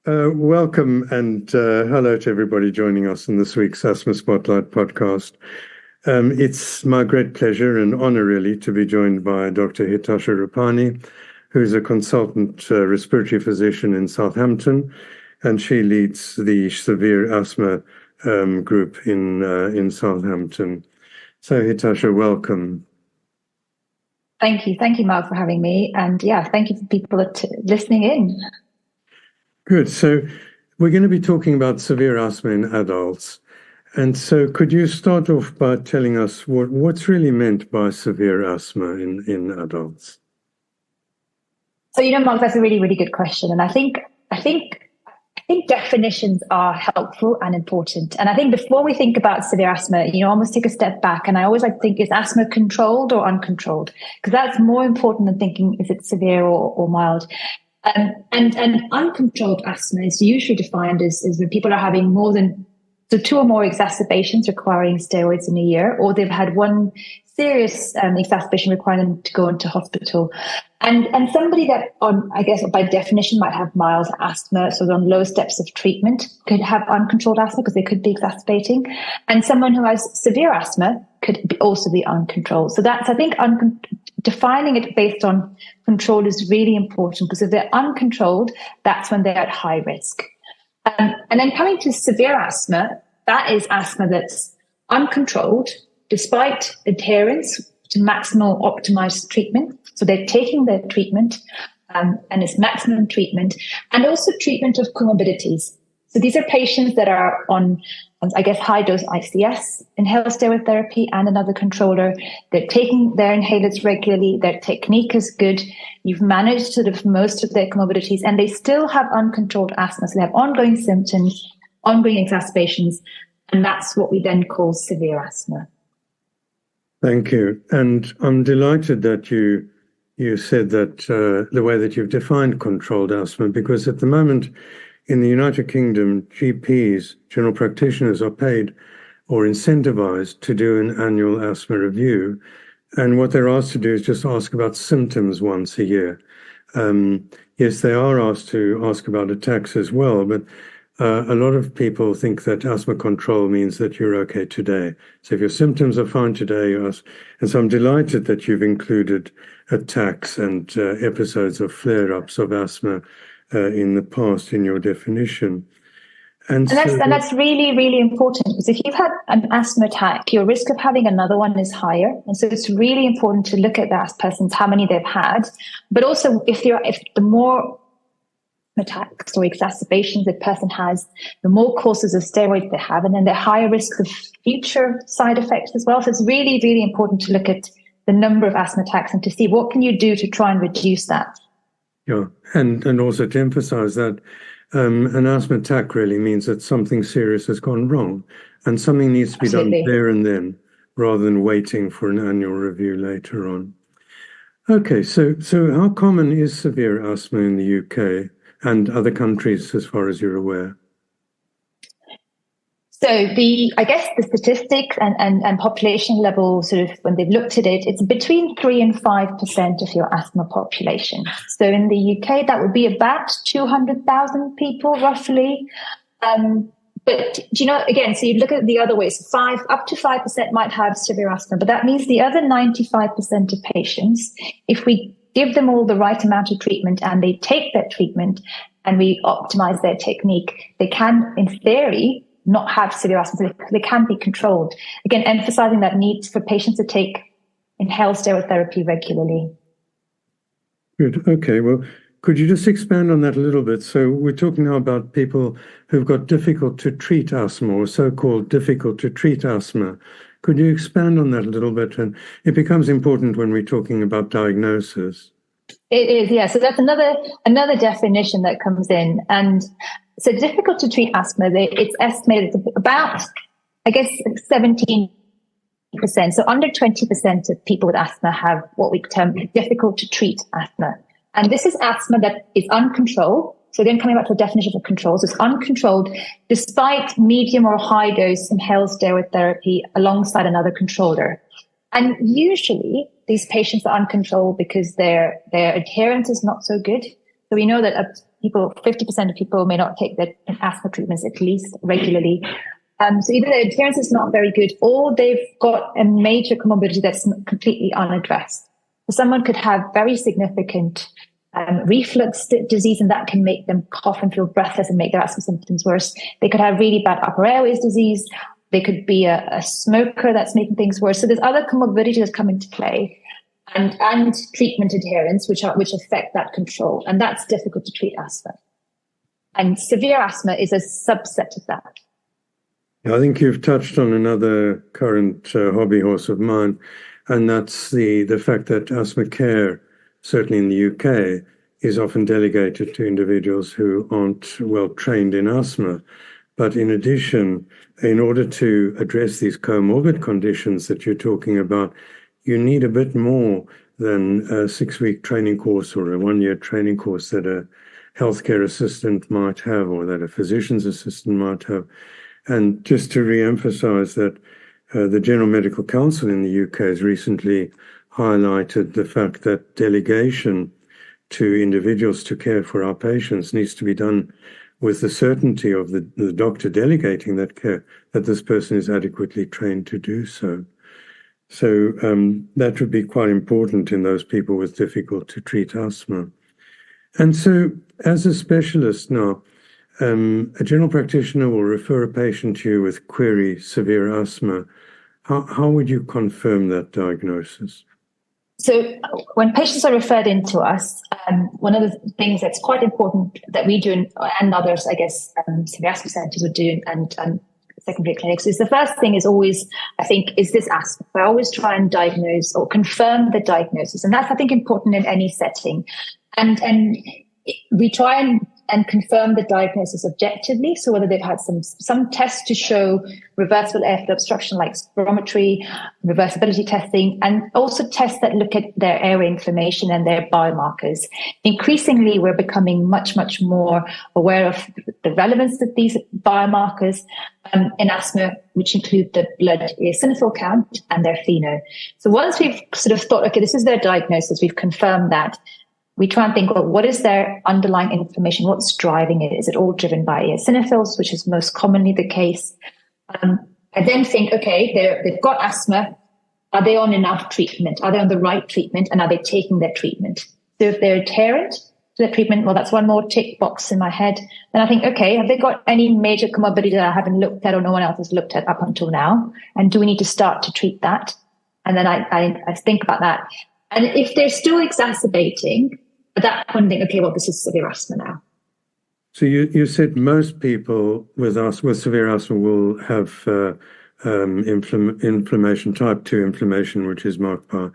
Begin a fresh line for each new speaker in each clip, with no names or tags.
Welcome and hello to everybody joining us in this week's Asthma Spotlight podcast. It's my great pleasure and honor, really, to be joined by Dr. Hitasha Rupani, who's a consultant respiratory physician in Southampton, and she leads the severe asthma group in Southampton. So, Hitasha, welcome.
Thank you, Mark, for having me, and thank you for people listening in.
Good. So we're going to be talking about severe asthma in adults. And so could you start off by telling us what's really meant by severe asthma in adults?
So, Mark, that's a really, really good question. And I think definitions are helpful and important. And I think before we think about severe asthma, almost take a step back. And I always like to think, is asthma controlled or uncontrolled? Because that's more important than thinking, is it severe or mild? And uncontrolled asthma is usually defined as when people are having two or more exacerbations requiring steroids in a year, or they've had one serious exacerbation requiring them to go into hospital. And somebody that by definition might have mild asthma, so on low steps of treatment, could have uncontrolled asthma because they could be exacerbating. And someone who has severe asthma could also be uncontrolled. So that's, I think, defining it based on control is really important, because if they're uncontrolled, that's when they're at high risk. And then coming to severe asthma, that is asthma that's uncontrolled despite adherence to maximal optimized treatment. So they're taking their treatment and it's maximum treatment, and also treatment of comorbidities. So these are patients that are on, high dose ICS, inhaled steroid therapy, and another controller. They're taking their inhalers regularly. Their technique is good. You've managed sort of most of their comorbidities, and they still have uncontrolled asthma. So they have ongoing symptoms, ongoing exacerbations, and that's what we then call severe asthma.
Thank you. And I'm delighted that you said that the way that you've defined controlled asthma, because at the moment, in the United Kingdom, GPs, general practitioners, are paid or incentivized to do an annual asthma review. And what they're asked to do is just ask about symptoms once a year. Yes, they are asked to ask about attacks as well, but a lot of people think that asthma control means that you're okay today. So if your symptoms are fine today, you ask. And so I'm delighted that you've included attacks and episodes of flare-ups of asthma in the past in your definition. And
that's really, really important, because if you've had an asthma attack, your risk of having another one is higher. And so it's really important to look at that person's, how many they've had, but also if the more attacks or exacerbations the person has, the more courses of steroids they have, and then they're higher risk of future side effects as well. So it's really, really important to look at the number of asthma attacks and to see what can you do to try and reduce that.
Yeah, and also to emphasize that an asthma attack really means that something serious has gone wrong, and something needs to be
Absolutely.
done there and then, rather than waiting for an annual review later on. Okay, so how common is severe asthma in the UK and other countries, as far as you're aware?
So the statistics and population level, sort of when they've looked at it, it's between 3 and 5% of your asthma population. So in the UK, that would be about 200,000 people roughly. But again, so you look at it the other way. So up to 5% might have severe asthma, but that means the other 95% of patients, if we give them all the right amount of treatment and they take that treatment and we optimize their technique, they can, in theory, not have severe asthma. They can be controlled. Again, emphasizing that need for patients to take inhaled steroid therapy regularly.
Good. Okay. Well, could you just expand on that a little bit? So we're talking now about people who've got difficult to treat asthma, or so-called difficult to treat asthma. Could you expand on that a little bit? And it becomes important when we're talking about diagnosis.
It is, yeah. So that's another definition that comes in. And so difficult to treat asthma, it's estimated about, 17%. So under 20% of people with asthma have what we term difficult to treat asthma. And this is asthma that is uncontrolled. So then coming back to the definition of control, so it's uncontrolled despite medium or high dose inhaled steroid therapy alongside another controller. And usually these patients are uncontrolled because their adherence is not so good. So we know that 50% of people may not take their asthma treatments at least regularly. So either their adherence is not very good, or they've got a major comorbidity that's completely unaddressed. So someone could have very significant reflux disease, and that can make them cough and feel breathless and make their asthma symptoms worse. They could have really bad upper airways disease. They could be a smoker that's making things worse. So there's other comorbidities that come into play, and treatment adherence, which affect that control, and that's difficult to treat asthma. And severe asthma is a subset of that.
I think you've touched on another current hobby horse of mine, and that's the fact that asthma care, certainly in the UK, is often delegated to individuals who aren't well trained in asthma. But in addition, in order to address these comorbid conditions that you're talking about, you need a bit more than a 6-week training course or a 1-year training course that a healthcare assistant might have, or that a physician's assistant might have. And just to re-emphasize that the General Medical Council in the UK has recently highlighted the fact that delegation to individuals to care for our patients needs to be done with the certainty of the doctor delegating that care, that this person is adequately trained to do so. So that would be quite important in those people with difficult to treat asthma. And so as a specialist now, a general practitioner will refer a patient to you with query severe asthma. How would you confirm that diagnosis?
So when patients are referred in to us, one of the things that's quite important that we do, and others, I guess, severe asthma centers would do, and secondary clinics, is the first thing is always, I think, is this asthma? I always try and diagnose or confirm the diagnosis. And that's, I think, important in any setting. And we try and confirm the diagnosis objectively. So whether they've had some tests to show reversible airflow obstruction, like spirometry, reversibility testing, and also tests that look at their airway inflammation and their biomarkers. Increasingly, we're becoming much, much more aware of the relevance of these biomarkers in asthma, which include the blood eosinophil count and their FeNO. So once we've sort of thought, okay, this is their diagnosis, we've confirmed that, we try and think, well, what is their underlying inflammation? What's driving it? Is it all driven by eosinophils, which is most commonly the case? I then think, okay, they've got asthma. Are they on enough treatment? Are they on the right treatment? And are they taking their treatment? So if they're adherent to their treatment, well, that's one more tick box in my head. Then I think, okay, have they got any major comorbidity that I haven't looked at or no one else has looked at up until now? And do we need to start to treat that? And then I think about that. And if they're still exacerbating, at that point, I think, okay, well, this is severe asthma now.
So you said most people with severe asthma will have inflammation, type 2 inflammation, which is marked by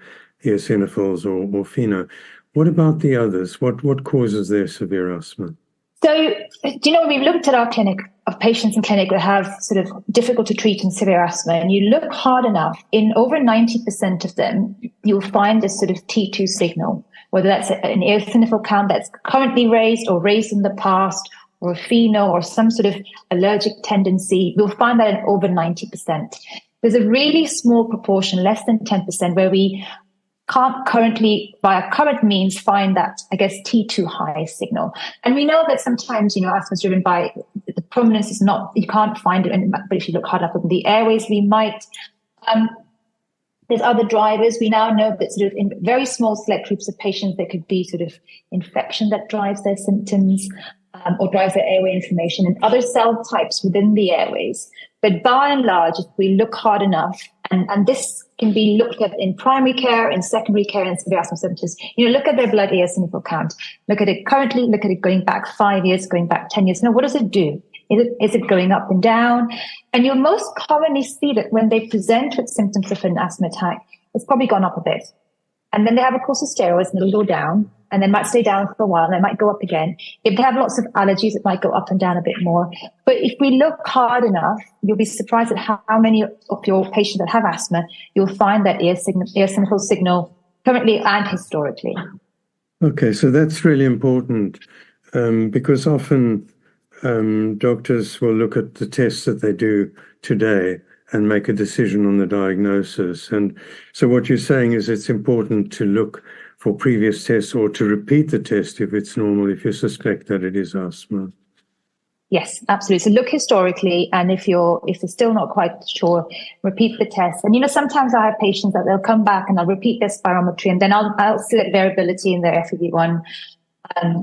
eosinophils or FeNO. What about the others? What causes their severe asthma?
So, we've looked at our clinic of patients in clinic that have sort of difficult to treat and severe asthma, and you look hard enough, in over 90% of them, you'll find this sort of T2 signal, whether that's an eosinophil count that's currently raised or raised in the past, or a FeNO or some sort of allergic tendency. You'll find that in over 90%. There's a really small proportion, less than 10%, where we can't currently, by our current means, find that, I guess, T2 high signal. And we know that sometimes, asthma is driven by, the prominence is not, you can't find it, but if you look hard enough in the airways, we might. There's other drivers. We now know that sort of in very small select groups of patients, there could be sort of infection that drives their symptoms or drives their airway inflammation, and other cell types within the airways. But by and large, if we look hard enough, and this can be looked at in primary care, in secondary care, and severe asthma symptoms, look at their blood eosinophil count, look at it currently, look at it going back 5 years, going back 10 years. Now, what does it do? Is it going up and down? And you'll most commonly see that when they present with symptoms of an asthma attack, it's probably gone up a bit. And then they have a course of steroids and it'll go down, and then might stay down for a while, and it might go up again. If they have lots of allergies, it might go up and down a bit more. But if we look hard enough, you'll be surprised at how many of your patients that have asthma, you'll find that eosinophil signal currently and historically.
Okay, so that's really important because often doctors will look at the tests that they do today and make a decision on the diagnosis. And so what you're saying is it's important to look for previous tests or to repeat the test if it's normal, if you suspect that it is asthma?
Yes, absolutely. So look historically, and if you're still not quite sure, repeat the test. And sometimes I have patients that they'll come back and I'll repeat their spirometry, and then I'll select variability in their FEV1.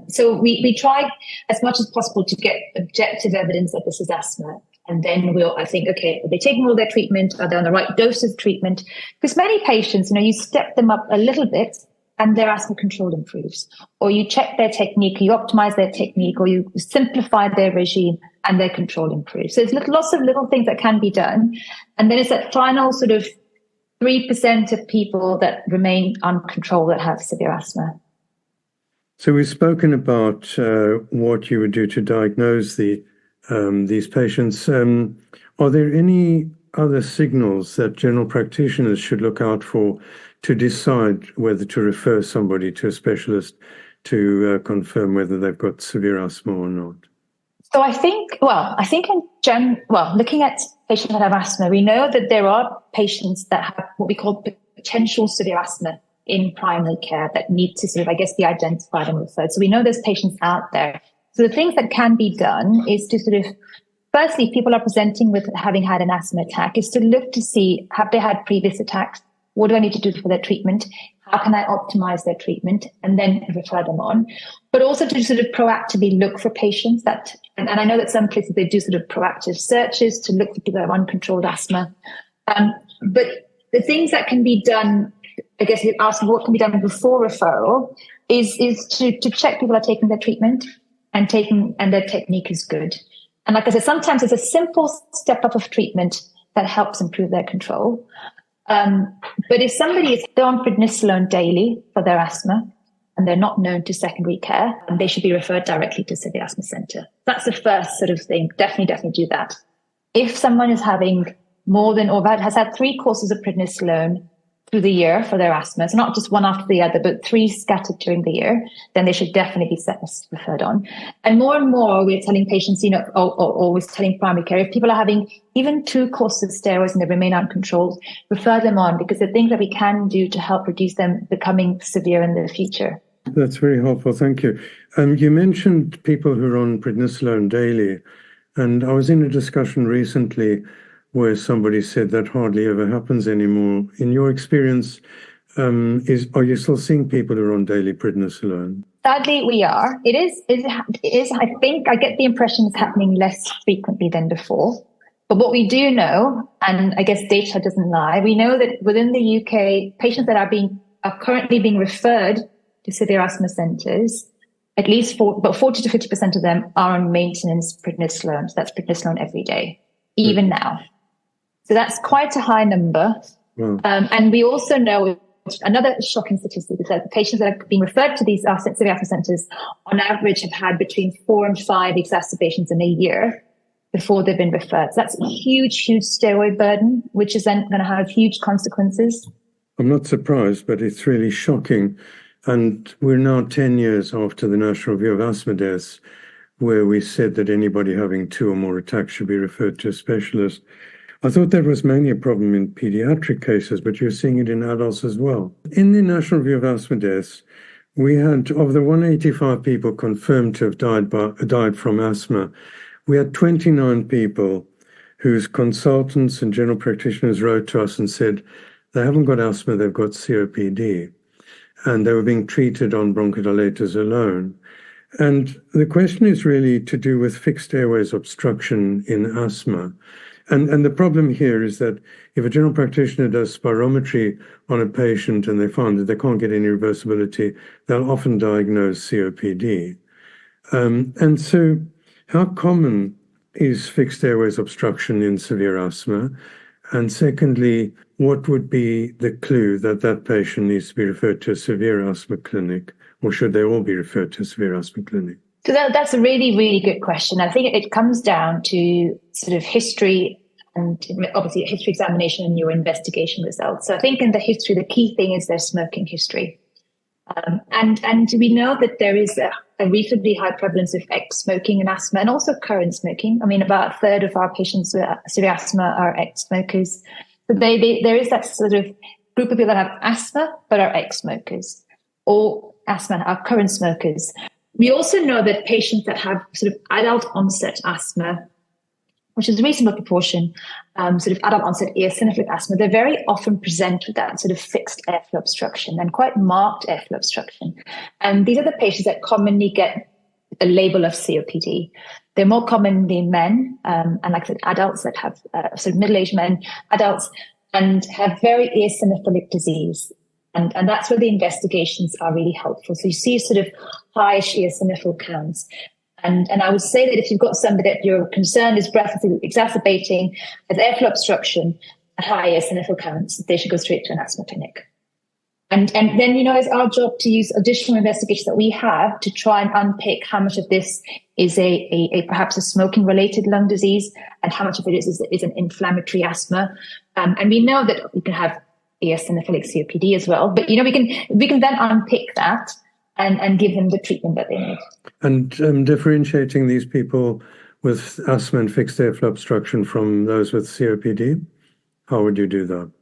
So we try as much as possible to get objective evidence that this is asthma. And then I think, okay, are they taking all their treatment? Are they on the right dose of treatment? Because many patients, you step them up a little bit and their asthma control improves. Or you check their technique, you optimize their technique, or you simplify their regime and their control improves. So there's lots of little things that can be done. And then it's that final sort of 3% of people that remain uncontrolled that have severe asthma.
So we've spoken about what you would do to diagnose these patients. Are there any other signals that general practitioners should look out for to decide whether to refer somebody to a specialist to confirm whether they've got severe asthma or not?
So I think looking at patients that have asthma, we know that there are patients that have what we call potential severe asthma in primary care that need to be identified and referred. So we know there's patients out there. So the things that can be done is to firstly, if people are presenting with having had an asthma attack, is to look to see, have they had previous attacks? What do I need to do for their treatment? How can I optimize their treatment? And then refer them on. But also to proactively look for patients and I know that some places they do proactive searches to look for people that have uncontrolled asthma. But the things that can be done, I guess you asked what can be done before referral, is to check people are taking their treatment and their technique is good. And like I said, sometimes it's a simple step up of treatment that helps improve their control. But if somebody is on prednisolone daily for their asthma and they're not known to secondary care, they should be referred directly to the asthma center. That's the first thing. Definitely do that. If someone is having more than or has had 3 courses of prednisolone through the year for their asthma, so not just one after the other, but 3 scattered during the year, then they should definitely be referred on. And more, we're telling patients, always telling primary care, if people are having even 2 courses of steroids and they remain uncontrolled, refer them on, because there are things that we can do to help reduce them becoming severe in the future.
That's very helpful. Thank you. You mentioned people who are on prednisolone daily, and I was in a discussion recently where somebody said that hardly ever happens anymore. In your experience, are you still seeing people who are on daily prednisolone?
Sadly, we are. It is. I think I get the impression it's happening less frequently than before. But what we do know, and I guess data doesn't lie, we know that within the UK, patients that are currently being referred to severe asthma centres, at least 40 to 50% of them are on maintenance prednisolone. So that's prednisolone every day, even now. So that's quite a high number. Wow. And we also know another shocking statistic is that the patients that are being referred to these severe asthma centres on average have had between 4 and 5 exacerbations in a year before they've been referred. So that's a huge steroid burden, which is then going to have huge consequences.
I'm not surprised, but it's really shocking. And we're now 10 years after the National Review of Asthma Deaths, where we said that anybody having 2 or more attacks should be referred to a specialist. I thought that was mainly a problem in pediatric cases, but you're seeing it in adults as well. In the National Review of Asthma Deaths, we had, of the 185 people confirmed to have died from asthma, we had 29 people whose consultants and general practitioners wrote to us and said they haven't got asthma, they've got COPD. And they were being treated on bronchodilators alone. And the question is really to do with fixed airways obstruction in asthma. And the problem here is that if a general practitioner does spirometry on a patient and they find that they can't get any reversibility, they'll often diagnose COPD. And so how common is fixed airways obstruction in severe asthma? And secondly, what would be the clue that that patient needs to be referred to a severe asthma clinic, or should they all be referred to a severe asthma clinic?
So that's a really, really good question. I think it comes down to history and obviously a history examination and your investigation results. So I think in the history, the key thing is their smoking history. And we know that there is a reasonably high prevalence of ex-smoking in asthma and also current smoking. I mean, about a third of our patients with severe asthma are ex-smokers. So there is that group of people that have asthma but are ex-smokers. or asthma are current smokers. We also know that patients that have sort of adult onset asthma, which is a reasonable proportion, sort of adult onset eosinophilic asthma, they very often present with that sort of fixed airflow obstruction and quite marked airflow obstruction. And these are the patients that commonly get a label of COPD. They're more commonly men, and like I said, adults that have sort of middle-aged men, adults, and have very eosinophilic disease. And that's where the investigations are really helpful. So you see sort of high eosinophil counts. And I would say that if you've got somebody that you're concerned is breathlessly exacerbating, has airflow obstruction, and high eosinophil counts, they should go straight to an asthma clinic. And then, it's our job to use additional investigations that we have to try and unpick how much of this is a perhaps a smoking-related lung disease and how much of it is an inflammatory asthma. And we know that we can have eosinophilic COPD as well, but we can then unpick that and give them the treatment that they need.
And differentiating these people with asthma and fixed airflow obstruction from those with COPD, how would you do that?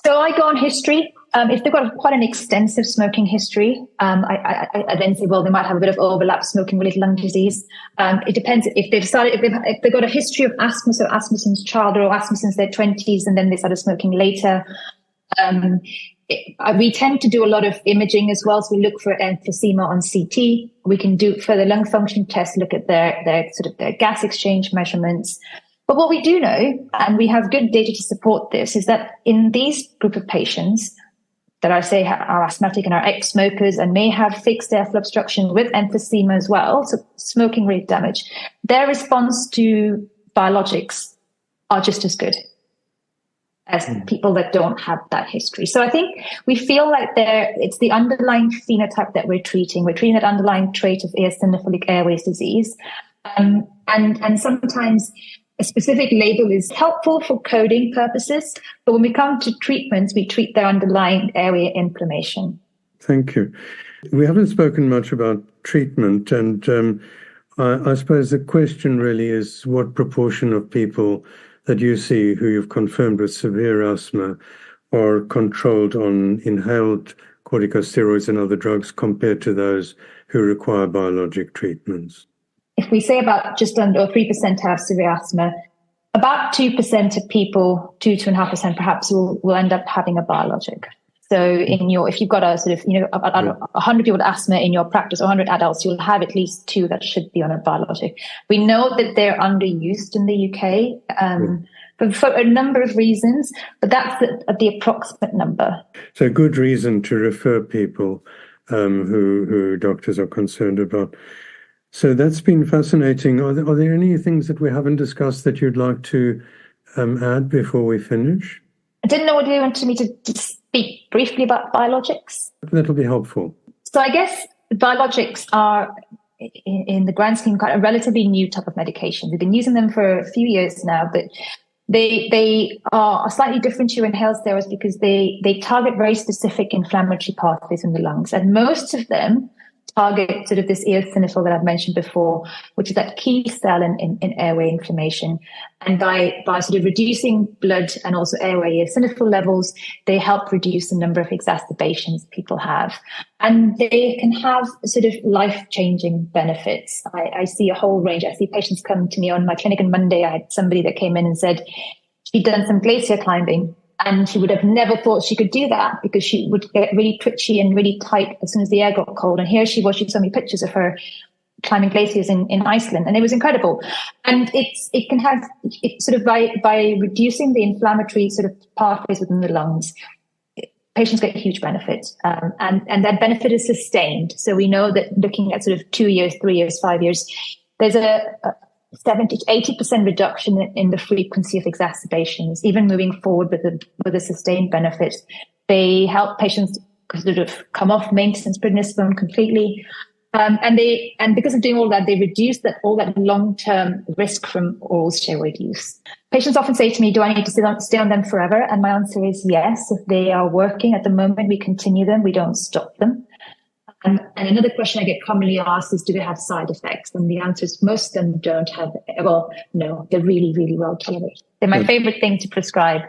So I go on history. If they've got quite an extensive smoking history, I then say, well, they might have a bit of overlap smoking-related lung disease. It depends if they've got a history of asthma, so asthma since childhood or asthma since their 20s, and then they started smoking later. We tend to do a lot of imaging as well, so we look for emphysema on CT. We can do further lung function tests, look at their gas exchange measurements. But what we do know, and we have good data to support this, is that in these group of patients that I say are asthmatic and are ex-smokers and may have fixed airflow obstruction with emphysema as well, so smoking rate damage, their response to biologics are just as good as people that don't have that history. So I think we feel like it's the underlying phenotype that we're treating. We're treating that underlying trait of eosinophilic airways disease. And sometimes a specific label is helpful for coding purposes, but when we come to treatments, we treat their underlying airway inflammation.
Thank you. We haven't spoken much about treatment, and I suppose the question really is what proportion of people that you see who you've confirmed with severe asthma are controlled on inhaled corticosteroids and other drugs compared to those who require biologic treatments?
If we say about just under 3% have severe asthma, about 2% of people, 2.5% perhaps, will end up having a biologic. So if you've got a sort of, 100 people with asthma in your practice, or 100 adults, you'll have at least 2 that should be on a biologic. We know that they're underused in the UK for a number of reasons, but that's the approximate number.
So good reason to refer people who doctors are concerned about. So that's been fascinating. Are there any things that we haven't discussed that you'd like to add before we finish?
I didn't know whether you wanted me to speak briefly about biologics.
That'll be helpful.
So I guess biologics are, in the grand scheme, quite a relatively new type of medication. We've been using them for a few years now, but they are slightly different to inhaled steroids because they target very specific inflammatory pathways in the lungs, and most of them target sort of this eosinophil that I've mentioned before, which is that key cell in airway inflammation. And by sort of reducing blood and also airway eosinophil levels, they help reduce the number of exacerbations people have. And they can have sort of life-changing benefits. I see a whole range. I see patients come to me on my clinic on Monday. I had somebody that came in and said she'd done some glacier climbing, and she would have never thought she could do that because she would get really twitchy and really tight as soon as the air got cold. And here she was, she showed me pictures of her climbing glaciers in Iceland, and it was incredible. And it can have sort of by reducing the inflammatory sort of pathways within the lungs, patients get huge benefit, and that benefit is sustained. So we know that looking at sort of 2 years, 3 years, 5 years, there's a 70 to 80% reduction in the frequency of exacerbations, even moving forward with a sustained benefit. They help patients sort of come off maintenance prednisone completely. And because of doing all that, they reduce all that long-term risk from oral steroid use. Patients often say to me, do I need to stay on them forever? And my answer is yes. If they are working at the moment, we continue them. We don't stop them. And another question I get commonly asked is, do they have side effects? And the answer is most of them don't have, well, no, they're really, really well tolerated. They're my favorite thing to prescribe.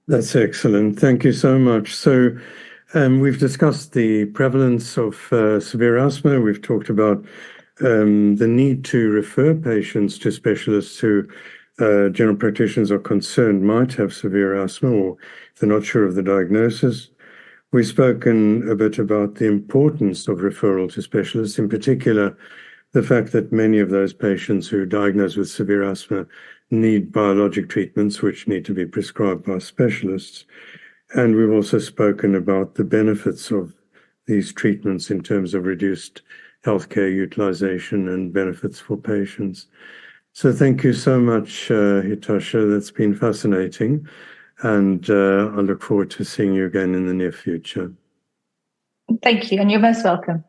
That's excellent. Thank you so much. So We've discussed the prevalence of severe asthma. We've talked about the need to refer patients to specialists who general practitioners are concerned might have severe asthma, or if they're not sure of the diagnosis. We've spoken a bit about the importance of referral to specialists, in particular, the fact that many of those patients who are diagnosed with severe asthma need biologic treatments, which need to be prescribed by specialists. And we've also spoken about the benefits of these treatments in terms of reduced healthcare utilization and benefits for patients. So thank you so much, Hitasha. That's been fascinating. And I look forward to seeing you again in the near future.
Thank you, and you're most welcome.